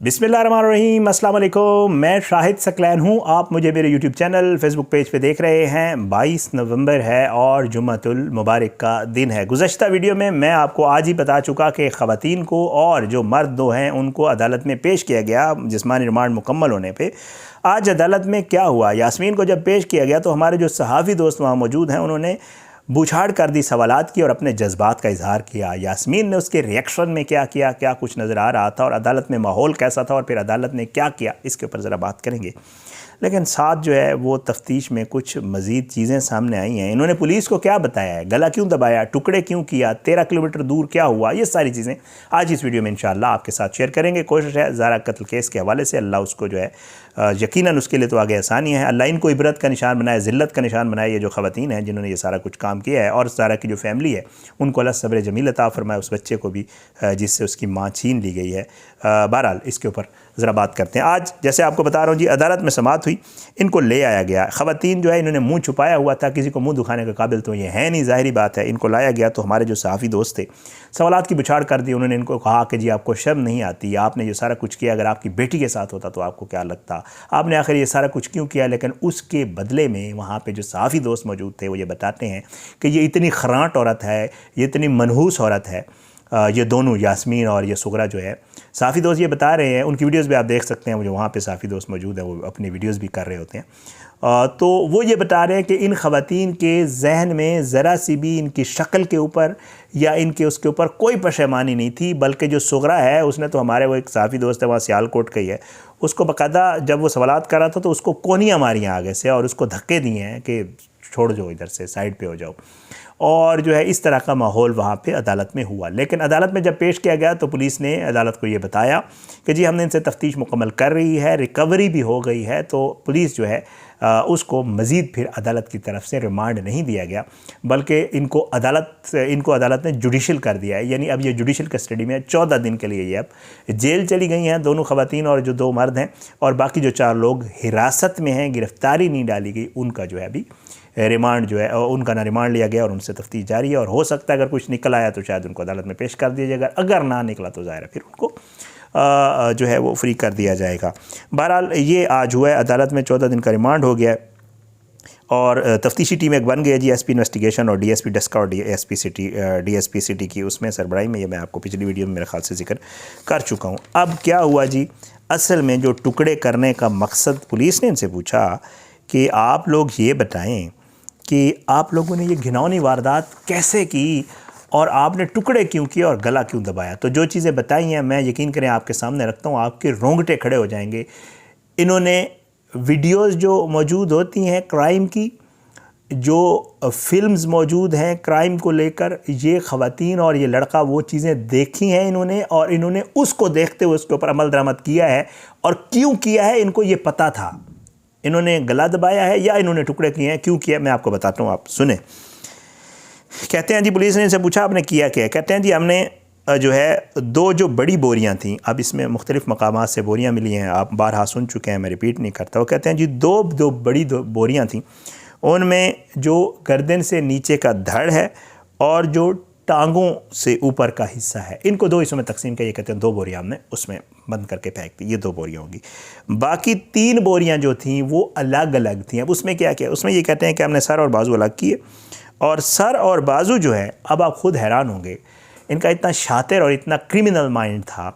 बिस्मिल्लाहिर्रहमानिर्रहीम, अस्सलाम वालेकुम। मैं शाहिद सकलैन हूँ। आप मुझे मेरे यूट्यूब चैनल फेसबुक पेज पे देख रहे हैं। 22 नवंबर है और जुम्मतुल मुबारक का दिन है। गुज़श्ता वीडियो में मैं आपको आज ही बता चुका कि ख़वातीन को और जो मर्द दो हैं उनको अदालत में पेश किया गया जिस्मानी रिमांड मुकम्मल होने पे। आज अदालत में क्या हुआ, यास्मीन को जब पेश किया गया तो हमारे जो सहाफ़ी दोस्त वहाँ मौजूद हैं उन्होंने बूछाड़ कर दी सवालात की और अपने जज्बात का इजहार किया। यास्मीन ने उसके रिएक्शन में क्या किया, क्या कुछ नज़र आ रहा था और अदालत में माहौल कैसा था और फिर अदालत ने क्या किया, इसके ऊपर ज़रा बात करेंगे। लेकिन साथ जो है वो तफ्तीश में कुछ मज़ीद चीज़ें सामने आई हैं। इन्होंने पुलिस को क्या बताया है, गला क्यों दबाया, टुकड़े क्यों किया, 13 किलोमीटर दूर क्या हुआ, ये सारी चीज़ें आज इस वीडियो में इंशाअल्लाह आपके साथ शेयर करेंगे। कोशिश है ज़ारा कत्ल केस के हवाले से अल्लाह उसको जो है यकीनन उसके लिए तो आगे आसानियाँ हैं। अल्लाह इनको इबरत का निशान बनाए, ज़िल्लत का निशान बनाए। ये जो ख़वातीन हैं जिन्होंने ये सारा कुछ काम किया है और ज़ारा की जो फैमिली है उनको अल्लाह सब्र जमील अता फ़रमाए, उस बच्चे को भी जिससे उसकी माँ छीन ली गई है। बहरहाल इसके ऊपर ज़रा बात करते हैं। आज जैसे आपको बता रहा हूँ जी, अदालत में समाअत हुई, इनको ले आया गया। ख़वातीन जो है इन्होंने मुंह छुपाया हुआ था, किसी को मुंह दिखाने के काबिल तो ये है नहीं, ज़ाहिरी बात है। इनको लाया गया तो हमारे जो सहाफ़ी दोस्त थे सवालात की बुछाड़ कर दी। उन्होंने इनको कहा कि जी आपको शर्म नहीं आती, आपने ये सारा कुछ किया, अगर आपकी बेटी के साथ होता तो आपको क्या लगता, आपने आखिर ये सारा कुछ क्यों किया। लेकिन उसके बदले में वहाँ पे जो सहाफ़ी दोस्त मौजूद थे वो ये बताते हैं कि ये इतनी खरांट औरत है, ये इतनी मनहूस औरत है। ये दोनों यास्मीन और ये सुगरा जो है, सहाफ़ी दोस्त ये बता रहे हैं, उनकी वीडियोस भी आप देख सकते हैं, वो जो वहाँ पे सहाफ़ी दोस्त मौजूद हैं वो अपनी वीडियोस भी कर रहे होते हैं। तो वो ये बता रहे हैं कि इन ख़वातीन के जहन में ज़रा सी भी इनकी शक्ल के ऊपर या इनके उसके ऊपर कोई पशेमानी नहीं थी, बल्कि जो सुगरा है उसने तो हमारे वो एक सहाफ़ी दोस्त है वहाँ सियालकोट का ही है, उसको बाकायदा जब वो सवालात कर रहा था तो उसको कोनियाँ मारियाँ आगे से और उसको धक्के दिए हैं कि छोड़ जाओ, इधर से साइड पे हो जाओ। और जो है इस तरह का माहौल वहाँ पे अदालत में हुआ। लेकिन अदालत में जब पेश किया गया तो पुलिस ने अदालत को ये बताया कि जी हमने इनसे तफ्तीश मुकम्मल कर रही है, रिकवरी भी हो गई है। तो पुलिस जो है उसको मज़ीद फिर अदालत की तरफ से रिमांड नहीं दिया गया, बल्कि इनको अदालत ने जुडिशल कर दिया है। यानी अब ये जुडिशल कस्टडी में 14 दिन के लिए ये अब जेल चली गई हैं, दोनों ख़वातीन और जो 2 मर्द हैं, और बाकी जो 4 लोग हिरासत में हैं, गिरफ़्तारी नहीं डाली गई, उनका जो है अभी रिमांड जो है उनका ना रिमांड लिया गया और उनसे तफ्तीश जारी है। और हो सकता है अगर कुछ निकल आया तो शायद उनको अदालत में पेश कर दिया जाएगा, अगर ना निकला तो ज़ाहिर है फिर उनको जो है वो फ्री कर दिया जाएगा। बहरहाल ये आज हुआ है, अदालत में 14 दिन का रिमांड हो गया है और तफ्तीशी टीम एक बन गई है जी, एसपी इन्वेस्टिगेशन और डीएसपी डस्का और डीएसपी सिटी की, उसमें सरबराही में ये मैं आपको पिछली वीडियो में मेरे ख्याल से जिक्र कर चुका हूँ। अब क्या हुआ जी, असल में जो टुकड़े करने का मकसद, पुलिस ने इनसे पूछा कि आप लोग ये बताएँ कि आप लोगों ने ये घिनौनी वारदात कैसे की और आपने टुकड़े क्यों किए और गला क्यों दबाया। तो जो चीज़ें बताई हैं मैं यकीन करें आपके सामने रखता हूँ, आपके रोंगटे खड़े हो जाएंगे। इन्होंने वीडियोस जो मौजूद होती हैं क्राइम की, जो फिल्म्स मौजूद हैं क्राइम को लेकर, ये ख़वातीन और ये लड़का वो चीज़ें देखी हैं इन्होंने और इन्होंने उसको देखते हुए उसके ऊपर अमल दरामद किया है। और क्यों किया है इनको ये पता था। इन्होंने गला दबाया है या इन्होंने टुकड़े किए हैं, क्यों किया, मैं आपको बताता हूँ, आप सुने। कहते हैं जी, पुलिस ने इनसे पूछा आपने किया क्या। कहते हैं जी हमने जो है 2 जो बड़ी बोरियां थीं, अब इसमें मुख्तलिफ़ मकामात से बोरियां मिली हैं, आप बारहा सुन चुके हैं, मैं रिपीट नहीं करता। वो कहते हैं जी दो बड़ी बोरियां थीं, उनमें जो गर्दन से नीचे का धड़ है और जो टांगों से ऊपर का हिस्सा है, इनको 2 हिस्सों में तकसीम किया। ये कहते हैं 2 बोरियां हमने उसमें बंद करके फेंक दी, ये 2 बोरियां होंगी। बाकी 3 बोरियां जो थीं वो अलग अलग थीं। अब उसमें क्या किया, उसमें ये कहते हैं कि हमने सर और बाजू अलग किए, और सर और बाजू जो है, अब आप खुद हैरान होंगे, इनका इतना शातिर और इतना क्रिमिनल माइंड था।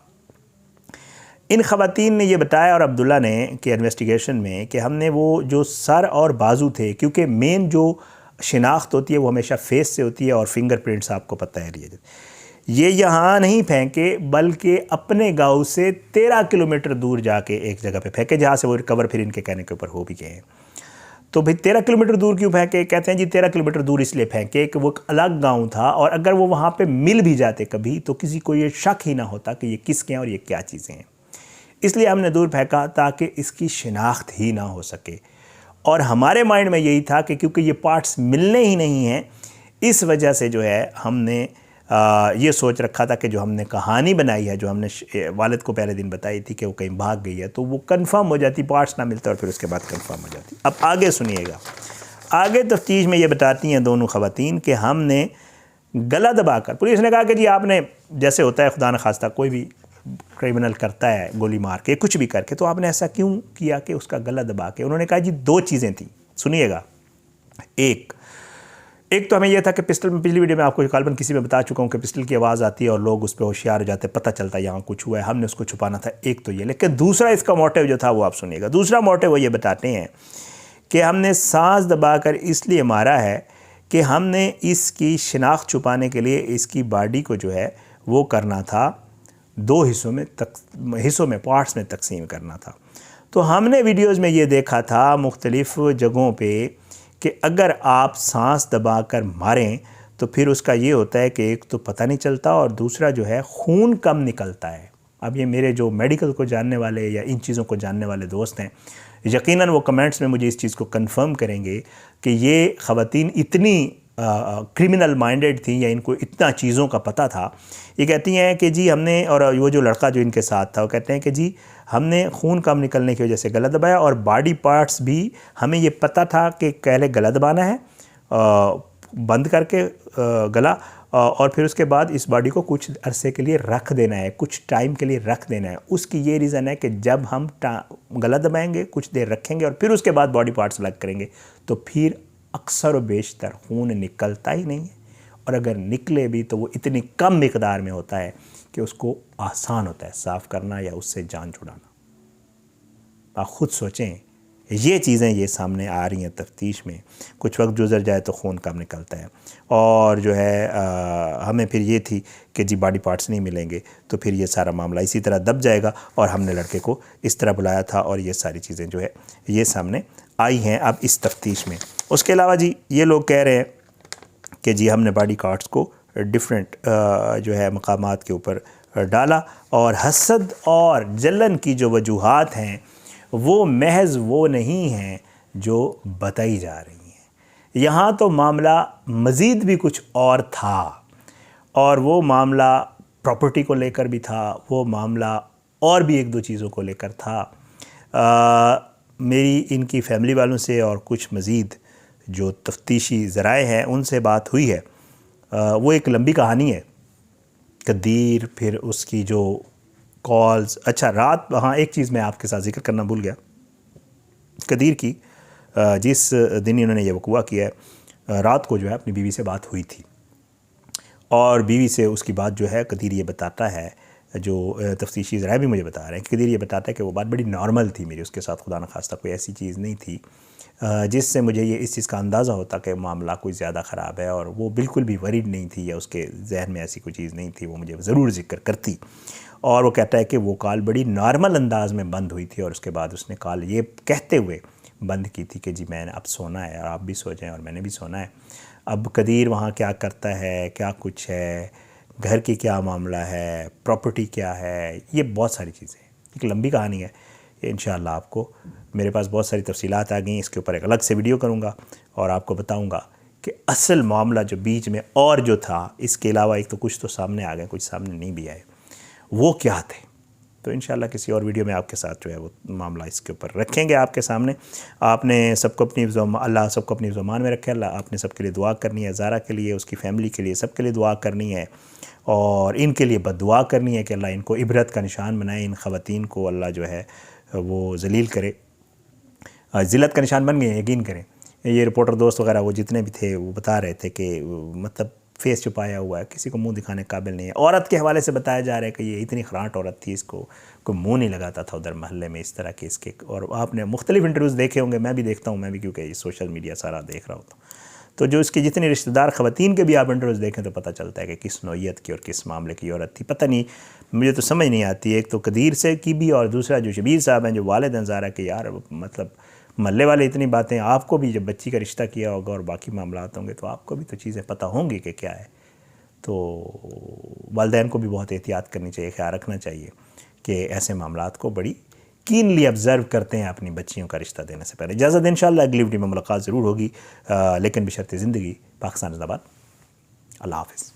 इन ख़वातीन ने ये बताया और अब्दुल्ला ने कि इन्वेस्टिगेशन में कि हमने वो जो सर और बाजू थे, क्योंकि मेन जो शिनाख्त होती है वो हमेशा फेस से होती है और फिंगरप्रिंट्स आपको पता है, ये यहाँ नहीं फेंके बल्कि अपने गांव से 13 किलोमीटर दूर जाके एक जगह पे फेंके, जहाँ से वो रिकवर फिर इनके कहने के ऊपर हो भी गए हैं। तो भाई 13 किलोमीटर दूर क्यों फेंके। कहते हैं जी 13 किलोमीटर दूर इसलिए फेंके कि वो एक अलग गांव था और अगर वो वहाँ पे मिल भी जाते कभी तो किसी को ये शक ही ना होता कि ये किसके हैं और ये क्या चीज़ें हैं। इसलिए हमने दूर फेंका ताकि इसकी शिनाख्त ही ना हो सके। और हमारे माइंड में यही था कि क्योंकि ये पार्ट्स मिलने ही नहीं हैं, इस वजह से जो है हमने ये सोच रखा था कि जो हमने कहानी बनाई है, जो हमने वालिद को पहले दिन बताई थी कि वो कहीं भाग गई है, तो वो कंफर्म हो जाती, पार्ट्स ना मिलते और फिर उसके बाद कंफर्म हो जाती। अब आगे सुनिएगा, आगे तफ्तीश में ये बताती हैं दोनों ख़वातीन कि हमने गला दबाकर, पुलिस ने कहा कि जी आपने, जैसे होता है खुदा न खास्ता कोई भी کرمنل کرتا ہے گولی مار کے کچھ بھی کر کے، تو آپ نے ایسا کیوں کیا کہ اس کا گلا دبا کے؟ انہوں نے کہا جی 2 چیزیں تھیں، سنیے گا۔ ایک تو ہمیں یہ تھا کہ پسٹل میں، پچھلی ویڈیو میں آپ کو غالباً کسی میں بتا چکا ہوں کہ پسٹل کی آواز آتی ہے اور لوگ اس پہ ہوشیار ہو جاتے ہیں، پتہ چلتا ہے یہاں کچھ ہوا ہے، ہم نے اس کو چھپانا تھا، ایک تو یہ۔ لیکن دوسرا اس کا موٹیو جو تھا وہ آپ سنیے گا۔ دوسرا موٹیو وہ یہ بتاتے ہیں کہ ہم نے سانس دبا کر اس لیے مارا ہے کہ ہم نے اس کی شناخت چھپانے کے لیے اس کی باڈی کو جو ہے وہ کرنا تھا 2 حصوں میں پارٹس میں تقسیم کرنا تھا۔ تو ہم نے ویڈیوز میں یہ دیکھا تھا مختلف جگہوں پہ کہ اگر آپ سانس دبا کر ماریں تو پھر اس کا یہ ہوتا ہے کہ ایک تو پتہ نہیں چلتا اور دوسرا جو ہے خون کم نکلتا ہے۔ اب یہ میرے جو میڈیکل کو جاننے والے یا ان چیزوں کو جاننے والے دوست ہیں، یقیناً وہ کمنٹس میں مجھے اس چیز کو کنفرم کریں گے کہ یہ خواتین اتنی کرمنل مائنڈڈ تھیں یا ان کو اتنا چیزوں کا پتہ تھا۔ یہ کہتی ہیں کہ جی ہم نے، اور وہ جو لڑکا جو ان کے ساتھ تھا وہ کہتے ہیں کہ جی ہم نے خون کم نکلنے کی وجہ سے گلا دبایا، اور باڈی پارٹس بھی ہمیں یہ پتہ تھا کہ پہلے گلا دبانا ہے بند کر کے گلا، اور پھر اس کے بعد اس باڈی کو کچھ عرصے کے لیے رکھ دینا ہے، کچھ ٹائم کے لیے رکھ دینا ہے۔ اس کی یہ ریزن ہے کہ جب ہم گلا دبائیں گے، کچھ دیر رکھیں گے اور پھر اس کے بعد باڈی پارٹس الگ کریں گے تو پھر اکثر و بیشتر خون نکلتا ہی نہیں ہے، اور اگر نکلے بھی تو وہ اتنی کم مقدار میں ہوتا ہے کہ اس کو آسان ہوتا ہے صاف کرنا یا اس سے جان چھڑانا۔ آپ خود سوچیں، یہ چیزیں یہ سامنے آ رہی ہیں تفتیش میں، کچھ وقت گزر جائے تو خون کم نکلتا ہے، اور جو ہے ہمیں پھر یہ تھی کہ جی باڈی پارٹس نہیں ملیں گے تو پھر یہ سارا معاملہ اسی طرح دب جائے گا، اور ہم نے لڑکے کو اس طرح بلایا تھا، اور یہ ساری چیزیں جو ہے یہ سامنے آئی ہیں اب اس تفتیش میں۔ اس کے علاوہ جی یہ لوگ کہہ رہے ہیں کہ جی ہم نے باڈی پارٹس کو ڈیفرنٹ جو ہے مقامات کے اوپر ڈالا، اور حسد اور جلن کی جو وجوہات ہیں وہ محض وہ نہیں ہیں جو بتائی جا رہی ہیں۔ یہاں تو معاملہ مزید بھی کچھ اور تھا، اور وہ معاملہ پراپرٹی کو لے کر بھی تھا، وہ معاملہ اور بھی 1-2 چیزوں کو لے کر تھا۔ میری ان کی فیملی والوں سے اور کچھ مزید جو تفتیشی ذرائع ہیں ان سے بات ہوئی ہے۔ وہ ایک لمبی کہانی ہے، قدیر، پھر اس کی جو کالز۔ اچھا رات، ہاں ایک چیز میں آپ کے ساتھ ذکر کرنا بھول گیا، قدیر کی جس دن انہوں نے یہ وقوع کیا ہے، رات کو جو ہے اپنی بیوی سے بات ہوئی تھی، اور بیوی سے اس کی بات جو ہے قدیر یہ بتاتا ہے، جو تفتیشی ذرائع بھی مجھے بتا رہے ہیں کہ قدیر یہ بتاتا ہے کہ وہ بات بڑی نارمل تھی میری اس کے ساتھ، خدا نخواستہ کوئی ایسی چیز نہیں تھی جس سے مجھے یہ اس چیز کا اندازہ ہوتا کہ معاملہ کوئی زیادہ خراب ہے، اور وہ بالکل بھی ورڈ نہیں تھی یا اس کے ذہن میں ایسی کوئی چیز نہیں تھی، وہ مجھے ضرور ذکر کرتی۔ اور وہ کہتا ہے کہ وہ کال بڑی نارمل انداز میں بند ہوئی تھی، اور اس کے بعد اس نے کال یہ کہتے ہوئے بند کی تھی کہ جی میں نے اب سونا ہے، اور آپ بھی سو جائیں اور میں نے بھی سونا ہے۔ اب قدیر وہاں کیا کرتا ہے، کیا کچھ ہے، گھر کی کیا معاملہ ہے، پراپرٹی کیا ہے، یہ بہت ساری چیزیں ہیں، ایک لمبی کہانی ہے۔ انشاءاللہ آپ کو میرے پاس بہت ساری تفصیلات آ گئی ہیں، اس کے اوپر ایک الگ سے ویڈیو کروں گا اور آپ کو بتاؤں گا کہ اصل معاملہ جو بیچ میں اور جو تھا، اس کے علاوہ ایک تو کچھ تو سامنے آ گئے، کچھ سامنے نہیں بھی آئے، وہ کیا تھے۔ تو انشاءاللہ کسی اور ویڈیو میں آپ کے ساتھ جو ہے وہ معاملہ اس کے اوپر رکھیں گے آپ کے سامنے۔ آپ نے سب کو اپنی اللہ سب کو اپنی زبان میں رکھے، اللہ آپ نے سب کے لیے دعا کرنی ہے، زارا کے لیے، اس کی فیملی کے لیے، سب کے لیے دعا کرنی ہے، اور ان کے لیے بد دعا کرنی ہے کہ اللہ ان کو عبرت کا نشان بنائے، ان خواتین کو اللہ جو ہے وہ ذلیل کرے، ذلت کا نشان بن گئے، یقین کریں۔ یہ رپورٹر دوست وغیرہ وہ جتنے بھی تھے وہ بتا رہے تھے کہ مطلب فیس چھپایا ہوا ہے، کسی کو منہ دکھانے قابل نہیں ہے۔ عورت کے حوالے سے بتایا جا رہا ہے کہ یہ اتنی خراٹ عورت تھی، اس کو کوئی منہ نہیں لگاتا تھا ادھر محلے میں، اس طرح کے اس کے، اور آپ نے مختلف انٹرویوز دیکھے ہوں گے، میں بھی دیکھتا ہوں، میں بھی کیونکہ یہ سوشل میڈیا سارا دیکھ رہا ہوتا ہوں، تو جو اس کی جتنی رشتہ دار خواتین کے بھی آپ انٹرویوز دیکھیں تو پتہ چلتا ہے کہ کس نوعیت کی اور کس معاملے کی عورت تھی۔ پتہ نہیں، مجھے تو سمجھ نہیں آتی، ایک تو قدیر سے کی بھی، اور دوسرا جو شبیر صاحب ہیں جو والد ہیں زارا کے، یار مطلب محلے والے اتنی باتیں، آپ کو بھی جب بچی کا رشتہ کیا ہوگا اور باقی معاملات ہوں گے تو آپ کو بھی تو چیزیں پتہ ہوں گی کہ کیا ہے۔ تو والدین کو بھی بہت احتیاط کرنی چاہیے، خیال رکھنا چاہیے کہ ایسے معاملات کو بڑی کینلی آبزرو کرتے ہیں اپنی بچیوں کا رشتہ دینے سے پہلے۔ اجازت انشاءاللہ اگلی ویڈیو میں ملاقات ضرور ہوگی، لیکن بشرط زندگی۔ پاکستان زندہ باد، اللہ حافظ۔